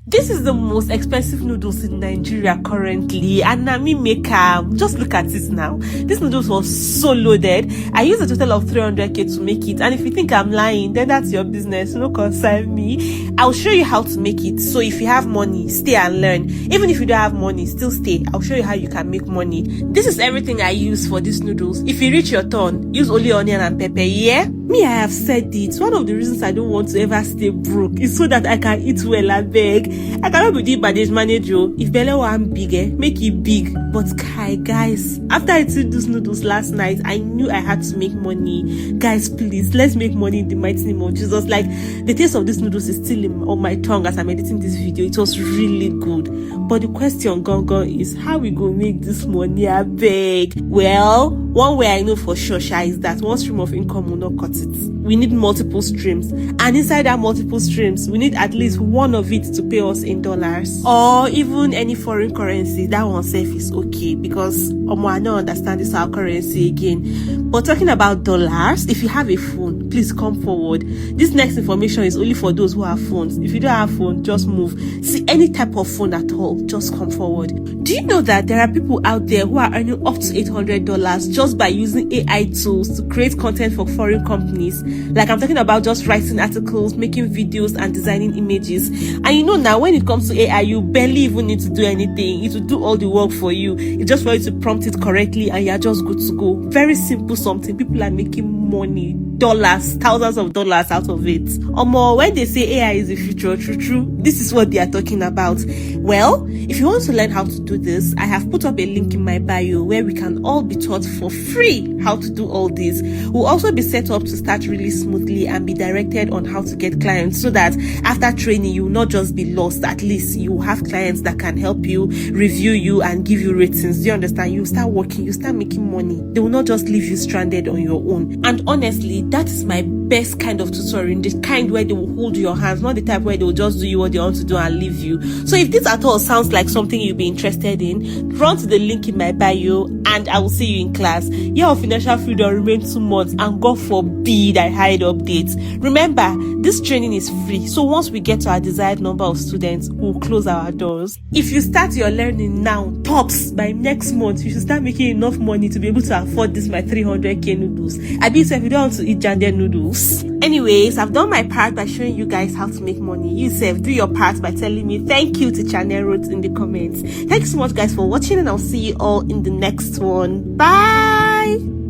This is the most expensive noodles in Nigeria currently, and na me make just look at it now. This noodles was so loaded. I used a total of 300k to make it, and if you think I'm lying, then that's your business, no concern me. I'll show you how to make it. So if you have money, stay and learn. Even if you don't have money, still stay. I'll show you how you can make money. This is everything I use for these noodles. If you reach your turn, use only onion and pepper, yeah? Me, I have said it. One of the reasons I don't want to ever stay broke is so that I can eat well, I beg. I cannot be doing manage you. If belle want big, make it big. But guys, after I eating those noodles last night, I knew I had to make money. Guys, please, let's make money in the mighty name of Jesus. Like, the taste of these noodles is still on my tongue as I'm editing this video. It was really good. But the question gone is, how we go make this money, I beg? Well, one way I know for sure, is that one stream of income will not cut it. We need multiple streams, and inside that multiple streams, we need at least one of it to pay us in dollars or even any foreign currency. That one safe is okay, because I don't understand this our currency again. But talking about dollars, if you have a phone, please come forward. This next information is only for those who have phones. If you don't have phone, just move. See, any type of phone at all, just come forward. Do you know that there are people out there who are earning up to $800 just by using AI tools to create content for foreign companies? Like, I'm talking about just writing articles, making videos, and designing images. And you know, now when it comes to AI, you barely even need to do anything. It will do all the work for you. It's just for you to prompt it correctly and you're just good to go. Very simple something. People are making money, dollars, thousands of dollars out of it. When they say AI is the future, true, this is what they are talking about. Well, if you want to learn how to do this, I have put up a link in my bio where we can all be taught for free how to do all this. We'll also be set up to start really smoothly and be directed on how to get clients, so that after training, you will not just be lost. At least you will have clients that can help you, review you, and give you ratings. Do you understand? You start working, you start making money. They will not just leave you stranded on your own. And honestly, that is my best kind of tutoring, the kind where they will hold your hands, not the type where they will just do you what they want to do and leave you. So if this at all sounds like something you'll be interested in, run to the link in my bio and I will see you in class. Year of financial freedom remains 2 months, and God forbid I hide updates. Remember, this training is free, so once we get to our desired number of students, we'll close our doors. If you start your learning now, tops, by next month you should start making enough money to be able to afford this my 300k noodles. I mean, so if you don't want to eat jandel noodles. Anyways, I've done my part by showing you guys how to make money. You self, do your part by telling me thank you to Channel Roads in the comments. Thank you so much guys for watching, and I'll see you all in the next one. Bye.